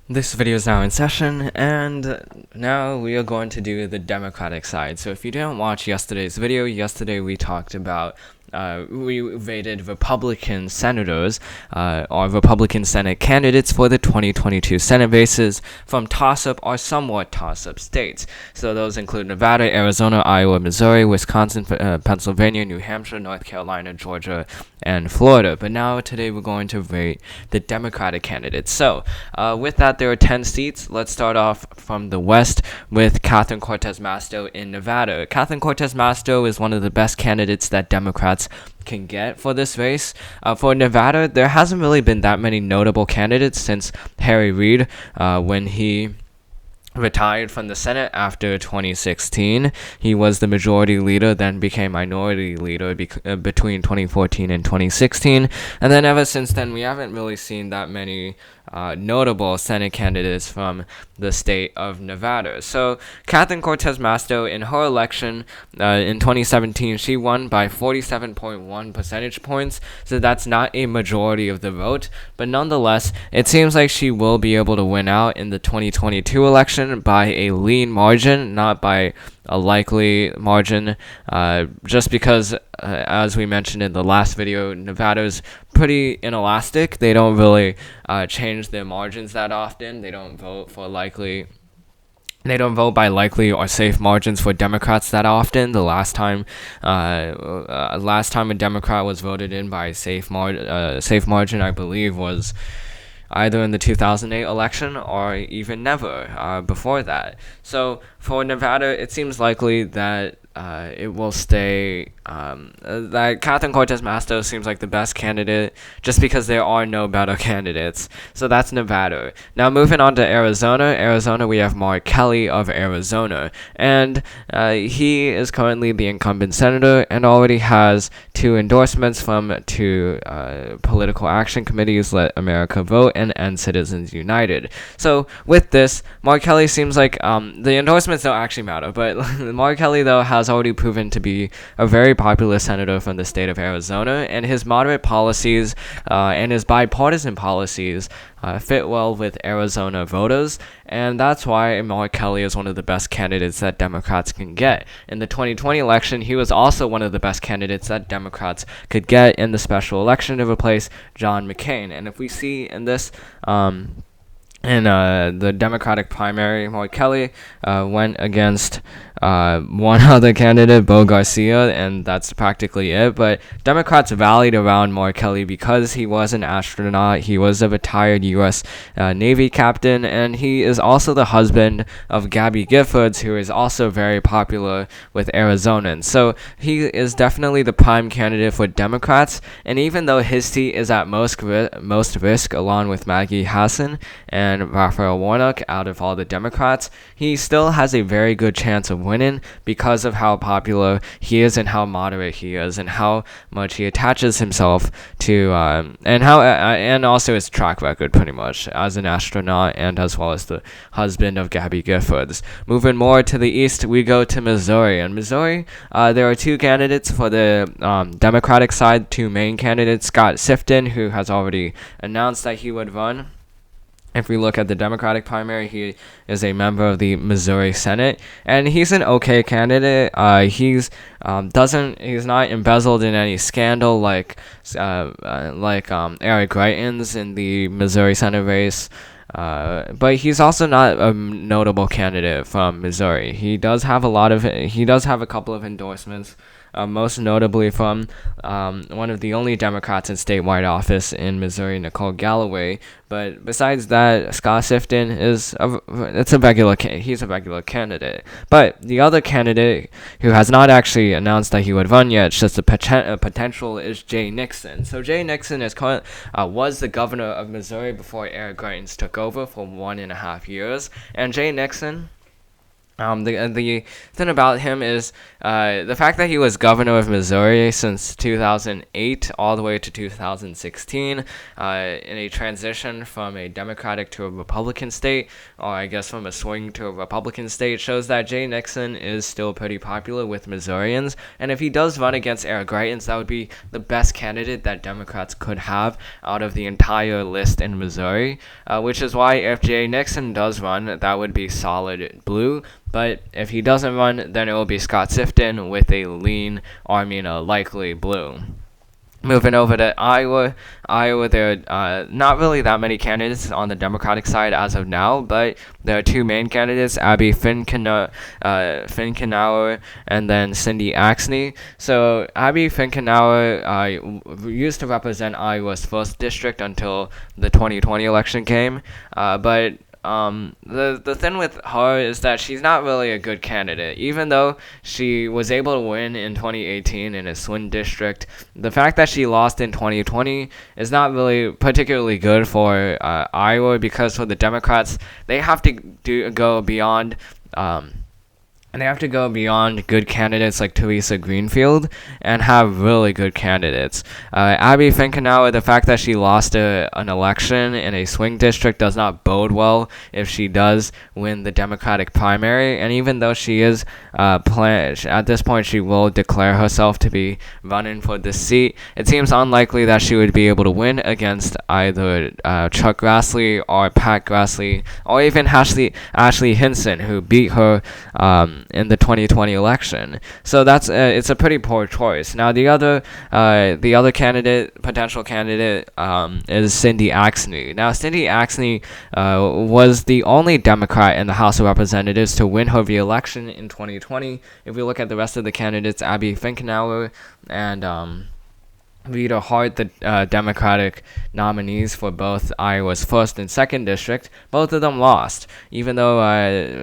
This video is now in session, and now we are going to do the Democratic side. So if you didn't watch yesterday's video, yesterday we talked about we rated Republican senators or Republican Senate candidates for the 2022 Senate races from tossup or somewhat tossup states. So those include Nevada, Arizona, Iowa, Missouri, Wisconsin, Pennsylvania, New Hampshire, North Carolina, Georgia, and Florida. But now today we're going to rate the Democratic candidates. So with that, there are 10 seats. Let's start off from the West with Catherine Cortez Masto in Nevada. Catherine Cortez Masto is one of the best candidates that Democrats can get for this race. For Nevada, there hasn't really been that many notable candidates since Harry Reid when he retired from the Senate after 2016. He was the majority leader, then became minority leader between 2014 and 2016. And then ever since then, we haven't really seen that many notable Senate candidates from the state of Nevada. So Catherine Cortez Masto, in her election in 2017, she won by 47.1 percentage points. So that's not a majority of the vote, but nonetheless, it seems like she will be able to win out in the 2022 election by a lean margin, not by a likely margin, just because, as we mentioned in the last video, Nevada's pretty inelastic. They don't really change their margins that often. They don't vote by likely or safe margins for Democrats that often. The last time a Democrat was voted in by a safe margin, I believe, was either in the 2008 election or even never before that. So for Nevada, it seems likely that it will stay, that Catherine Cortez Masto seems like the best candidate just because there are no better candidates. So that's Nevada. Now moving on to Arizona. Arizona, we have Mark Kelly of Arizona. And he is currently the incumbent senator and already has 2 endorsements from 2 political action committees, Let America Vote and End Citizens United. So with this, Mark Kelly seems like the endorsements don't actually matter, but Mark Kelly, though, has already proven to be a very popular senator from the state of Arizona, and his moderate policies and his bipartisan policies fit well with Arizona voters, and that's why Mark Kelly is one of the best candidates that Democrats can get. In the 2020 election, he was also one of the best candidates that Democrats could get in the special election to replace John McCain. And if we see in this in the Democratic primary, Mark Kelly went against one other candidate, Bo Garcia, and that's practically it. But Democrats rallied around Mark Kelly because he was an astronaut. He was a retired U.S. Navy captain, and he is also the husband of Gabby Giffords, who is also very popular with Arizonans. So he is definitely the prime candidate for Democrats, and even though his seat is at most risk, along with Maggie Hassan and Raphael Warnock out of all the Democrats, he still has a very good chance of winning because of how popular he is and how moderate he is and how much he attaches himself to and also his track record pretty much as an astronaut and as well as the husband of Gabby Giffords. Moving more to the east, we go to Missouri. In Missouri, there are 2 candidates for the Democratic side, 2 main candidates, Scott Sifton, who has already announced that he would run. If we look at the Democratic primary, he is a member of the Missouri Senate, and he's an okay candidate. He's not embezzled in any scandal like Eric Greitens in the Missouri Senate race. But he's also not a notable candidate from Missouri. He does have a couple of endorsements. Most notably from one of the only Democrats in statewide office in Missouri, Nicole Galloway. But besides that, Scott Sifton he's a regular candidate. But the other candidate who has not actually announced that he would run yet, it's just a potential, is Jay Nixon. So Jay Nixon was the governor of Missouri before Eric Greitens took over for 1.5 years, and Jay Nixon The thing about him is the fact that he was governor of Missouri since 2008 all the way to 2016 in a transition from a Democratic to a Republican state, or I guess from a swing to a Republican state, shows that Jay Nixon is still pretty popular with Missourians. And if he does run against Eric Greitens, that would be the best candidate that Democrats could have out of the entire list in Missouri, which is why if Jay Nixon does run, that would be solid blue. But if he doesn't run, then it will be Scott Sifton with a lean, or I mean a likely blue. Moving over to Iowa, there are not really that many candidates on the Democratic side as of now, but there are two main candidates, Abby Finkenauer and then Cindy Axne. So Abby Finkenauer used to represent Iowa's 1st district until the 2020 election came, but the thing with her is that she's not really a good candidate. Even though she was able to win in 2018 in a swing district, the fact that she lost in 2020 is not really particularly good for Iowa, because for the Democrats, they have to go beyond and they have to go beyond good candidates like Teresa Greenfield and have really good candidates. Abby Finkenauer, the fact that she lost an election in a swing district does not bode well if she does win the Democratic primary. And even though she is at this point she will declare herself to be running for this seat, it seems unlikely that she would be able to win against either Chuck Grassley or Pat Grassley or even Ashley Hinson, who beat her in the 2020 election. So that's it's a pretty poor choice. Now the other potential candidate is Cindy Axne. Now Cindy Axne was the only Democrat in the House of Representatives to win her re-election in 2020. If we look at the rest of the candidates, Abby Finkenauer and Rita Hart, the Democratic nominees for both Iowa's 1st and 2nd district, both of them lost. Even though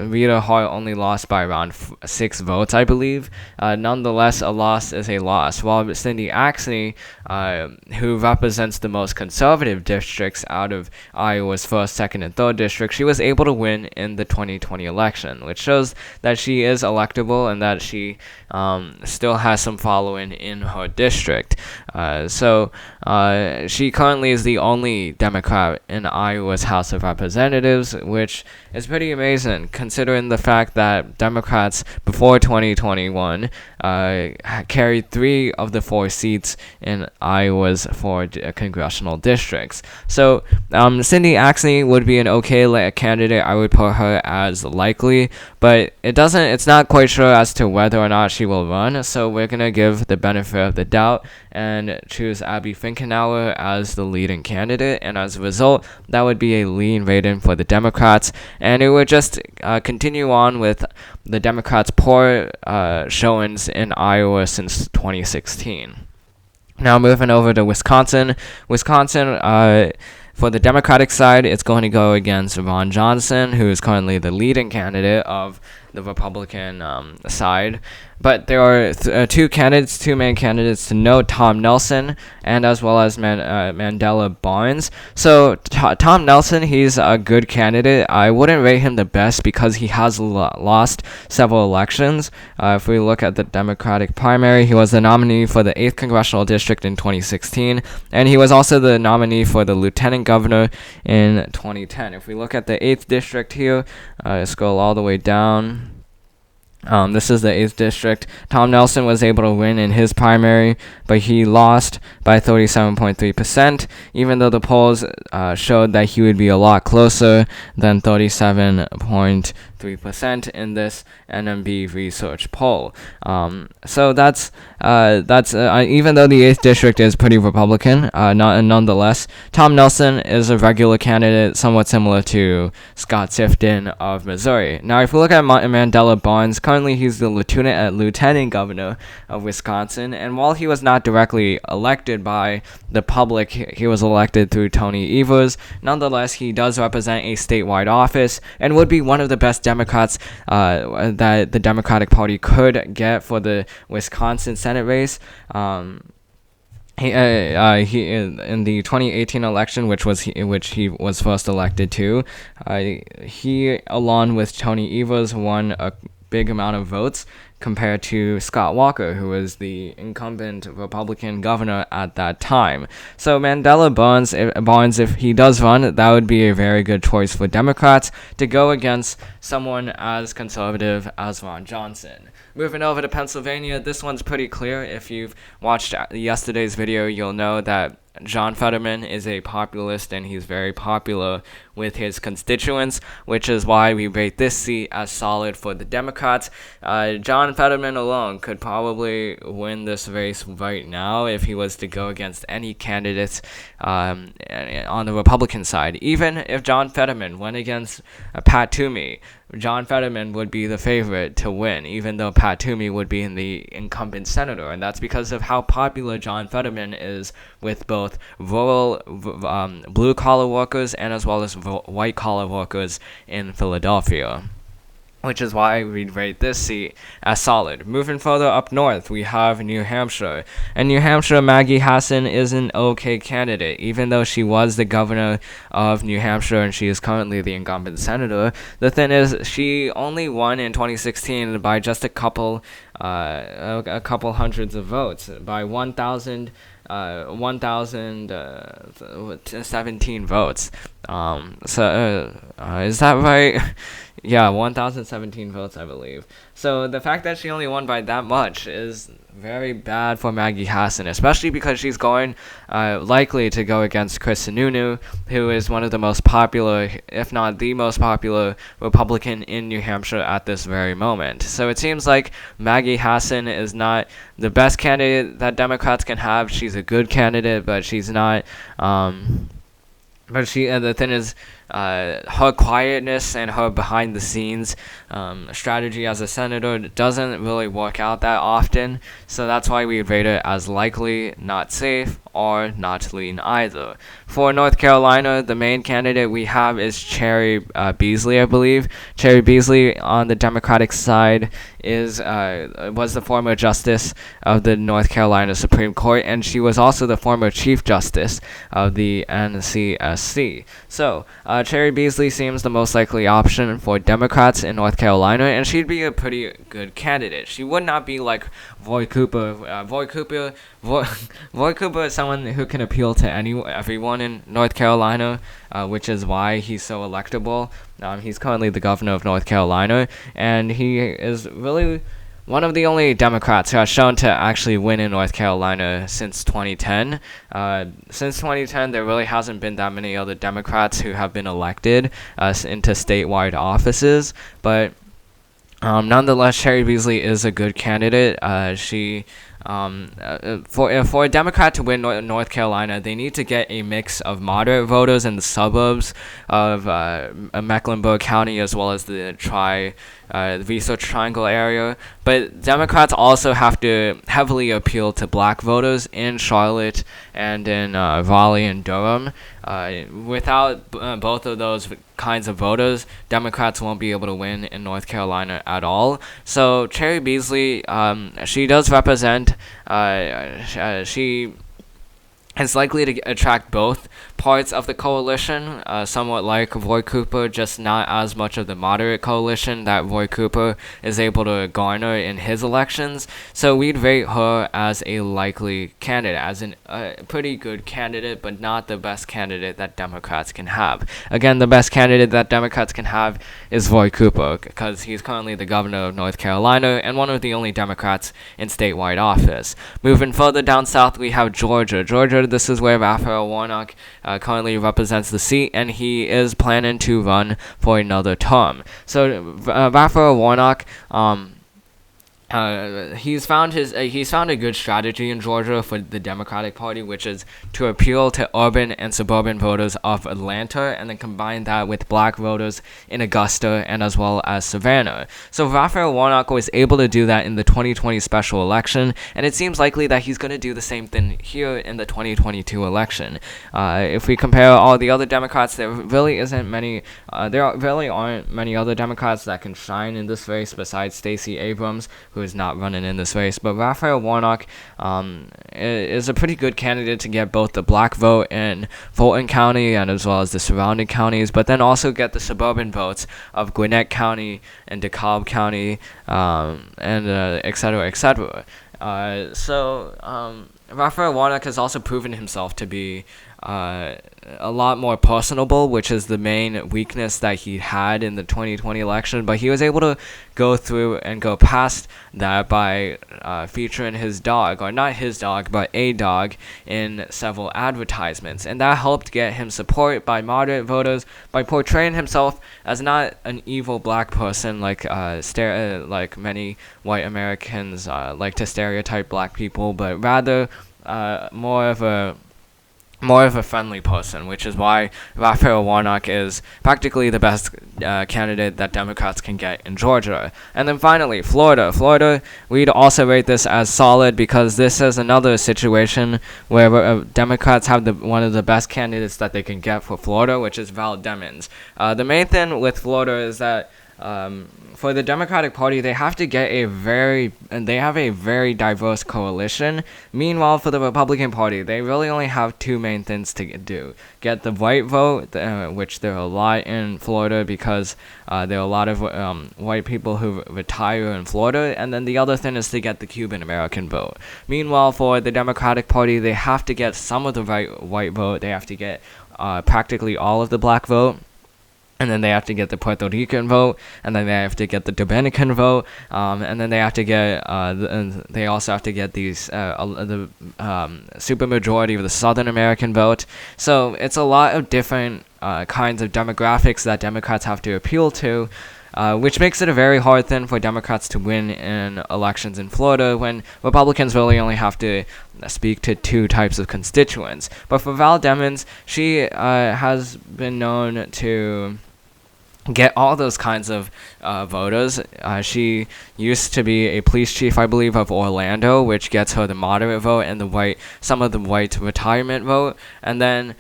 Rita Hart only lost by around 6 votes, I believe, nonetheless, a loss is a loss. While Cindy Axne, who represents the most conservative districts out of Iowa's 1st, 2nd, and 3rd district, she was able to win in the 2020 election, which shows that she is electable and that she still has some following in her district. So she currently is the only Democrat in Iowa's House of Representatives, which is pretty amazing considering the fact that Democrats before 2021 carried 3 of the 4 seats in Iowa's 4 congressional districts. So Cindy Axne would be an okay candidate. I would put her as likely, but it's not quite sure as to whether or not she will run, so we're going to give the benefit of the doubt and choose Abby Finkenauer as the leading candidate, and as a result, that would be a lean rating for the Democrats, and it would just continue on with the Democrats' poor showings in Iowa since 2016. Now moving over to Wisconsin. For the Democratic side, it's going to go against Ron Johnson, who is currently the leading candidate of the Republican side. But there are two main candidates to note, Tom Nelson and as well as Mandela Barnes. So Tom Nelson, he's a good candidate. I wouldn't rate him the best because he has lost several elections. If we look at the Democratic primary, he was the nominee for the 8th Congressional District in 2016, and he was also the nominee for the Lieutenant Governor in 2010. If we look at the 8th District here, scroll all the way down. This is the 8th district. Tom Nelson was able to win in his primary, but he lost by 37.3%, even though the polls showed that he would be a lot closer than 37.3% in this NMB research poll. So that's even though the 8th district is pretty Republican, nonetheless, Tom Nelson is a regular candidate, somewhat similar to Scott Sifton of Missouri. Now, if we look at Mandela Barnes, currently he's the lieutenant governor of Wisconsin, and while he was not directly elected by the public, he was elected through Tony Evers. Nonetheless, he does represent a statewide office and would be one of the best Democrats that the Democratic Party could get for the Wisconsin Senate race. he in the 2018 election, which he was first elected to, he along with Tony Evers won a big amount of votes compared to Scott Walker, who was the incumbent Republican governor at that time. So Mandela Barnes, if he does run, that would be a very good choice for Democrats to go against someone as conservative as Ron Johnson. Moving over to Pennsylvania, this one's pretty clear. If you've watched yesterday's video, you'll know that John Fetterman is a populist and he's very popular with his constituents, which is why we rate this seat as solid for the Democrats. John Fetterman alone could probably win this race right now if he was to go against any candidates on the Republican side. Even if John Fetterman went against Pat Toomey, John Fetterman would be the favorite to win, even though Pat Toomey would be in the incumbent senator, and that's because of how popular John Fetterman is with both rural blue-collar workers and as well as white-collar workers in Philadelphia, which is why we'd rate this seat as solid. Moving further up north, we have New Hampshire. In New Hampshire, Maggie Hassan is an okay candidate, even though she was the governor of New Hampshire and she is currently the incumbent senator. The thing is, she only won in 2016 by just a couple hundreds of votes, by 1,017 votes. Is that right? Yeah, 1,017 votes, I believe. So the fact that she only won by that much is very bad for Maggie Hassan, especially because she's going likely to go against Chris Sununu, who is one of the most popular, if not the most popular, Republican in New Hampshire at this very moment. So it seems like Maggie Hassan is not the best candidate that Democrats can have. She's a good candidate, but she's not. But the thing is, her quietness and her behind-the-scenes strategy as a senator doesn't really work out that often. So that's why we rate it as likely, not safe, or not lean either. For North Carolina, the main candidate we have is Cherry Beasley, I believe. Cherry Beasley on the Democratic side was the former justice of the North Carolina Supreme Court, and she was also the former Chief Justice of the NCSC. So, Cherry Beasley seems the most likely option for Democrats in North Carolina, and she'd be a pretty good candidate. She would not be like Roy Cooper. Roy Cooper is someone who can appeal to everyone in North Carolina, which is why he's so electable. He's currently the governor of North Carolina, and he is really one of the only Democrats who has shown to actually win in North Carolina since 2010. Since 2010, there really hasn't been that many other Democrats who have been elected into statewide offices, but nonetheless, Cherry Beasley is a good candidate. For a Democrat to win North Carolina, they need to get a mix of moderate voters in the suburbs of Mecklenburg County as well as the Research Triangle area. But Democrats also have to heavily appeal to black voters in Charlotte and in Raleigh and Durham. Without both of those kinds of voters, Democrats won't be able to win in North Carolina at all. So Cherry Beasley, she does represent, she is likely to attract both parts of the coalition, somewhat like Roy Cooper, just not as much of the moderate coalition that Roy Cooper is able to garner in his elections. So we'd rate her as a likely candidate, as a pretty good candidate, but not the best candidate that Democrats can have. Again, the best candidate that Democrats can have is Roy Cooper, because he's currently the governor of North Carolina and one of the only Democrats in statewide office. Moving further down south, we have Georgia. This is where Raphael Warnock currently represents the seat, and he is planning to run for another term. So Raphael Warnock, he's found a good strategy in Georgia for the Democratic Party, which is to appeal to urban and suburban voters of Atlanta and then combine that with black voters in Augusta and as well as Savannah. So Raphael Warnock was able to do that in the 2020 special election, and it seems likely that he's going to do the same thing here in the 2022 election. If we compare all the other Democrats, there really aren't many other Democrats that can shine in this race besides Stacey Abrams, who who's not running in this race. But Raphael Warnock is a pretty good candidate to get both the black vote in Fulton County and as well as the surrounding counties, but then also get the suburban votes of Gwinnett County and DeKalb County, and et cetera, et cetera. Raphael Warnock has also proven himself to be a lot more personable, which is the main weakness that he had in the 2020 election, but he was able to go through and go past that by featuring his dog, or not his dog, but a dog, in several advertisements, and that helped get him support by moderate voters by portraying himself as not an evil black person like many white Americans like to stereotype black people, but rather more of a friendly person, which is why Raphael Warnock is practically the best candidate that Democrats can get in Georgia. And then finally, Florida. Florida, we'd also rate this as solid because this is another situation where Democrats have one of the best candidates that they can get for Florida, which is Val Demings. The main thing with Florida is that for the Democratic Party, they have a very diverse coalition. Meanwhile, for the Republican Party, they really only have two main things to do: get the white vote, which there are a lot in Florida because there are a lot of white people who retire in Florida, and then the other thing is to get the Cuban American vote. Meanwhile, for the Democratic Party, they have to get some of the white vote. They have to get practically all of the black vote. And then they have to get the Puerto Rican vote, and then they have to get the Dominican vote, and then they have to get. They also have to get the supermajority of the Southern American vote. So it's a lot of different kinds of demographics that Democrats have to appeal to, which makes it a very hard thing for Democrats to win in elections in Florida when Republicans really only have to speak to two types of constituents. But for Val Demings, she has been known to get all those kinds of voters. She used to be a police chief, I believe, of Orlando, which gets her the moderate vote and some of the white retirement vote. And then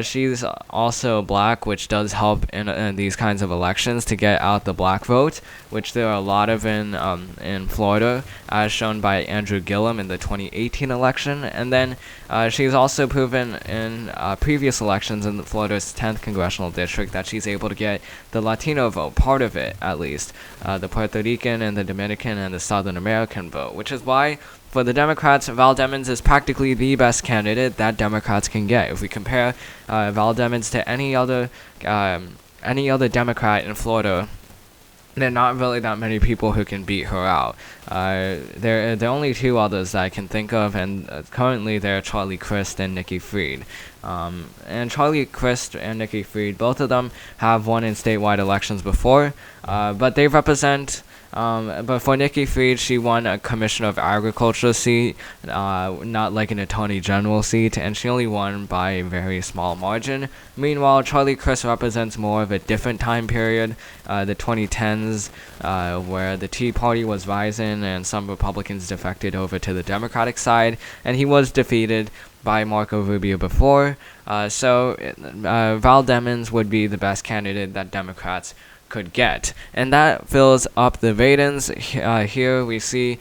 she's also black, which does help in these kinds of elections to get out the black vote, which there are a lot of in Florida, as shown by Andrew Gillum in the 2018 election. And then she's also proven in previous elections in Florida's 10th congressional district that she's able to get the Latino vote, part of it at least, the Puerto Rican and the Dominican and the Southern American vote, which is why for the Democrats, Val Demings is practically the best candidate that Democrats can get. If we compare Val Demings to any other Democrat in Florida, there are not really that many people who can beat her out. There are only two others that I can think of, and currently they're Charlie Crist and Nikki Fried. And Charlie Crist and Nikki Fried, both of them have won in statewide elections before, but they represent. But for Nikki Fried, she won a Commissioner of Agriculture seat, not like an Attorney General seat, and she only won by a very small margin. Meanwhile, Charlie Crist represents more of a different time period, the 2010s, where the Tea Party was rising and some Republicans defected over to the Democratic side, and he was defeated by Marco Rubio before. So Val Demings would be the best candidate that Democrats could get, and that fills up the ratings. Here we see,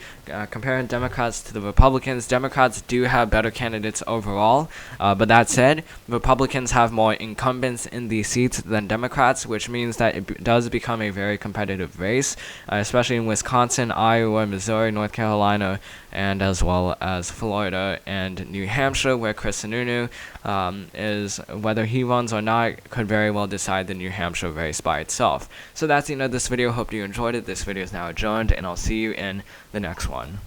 comparing Democrats to the Republicans, Democrats do have better candidates overall, but that said, Republicans have more incumbents in these seats than Democrats, which means that it does become a very competitive race, especially in Wisconsin, Iowa, Missouri, North Carolina, and as well as Florida and New Hampshire, where Chris Sununu is, whether he runs or not, could very well decide the New Hampshire race by itself. So that's the end of this video. Hope you enjoyed it. This video is now adjourned, and I'll see you in the next one.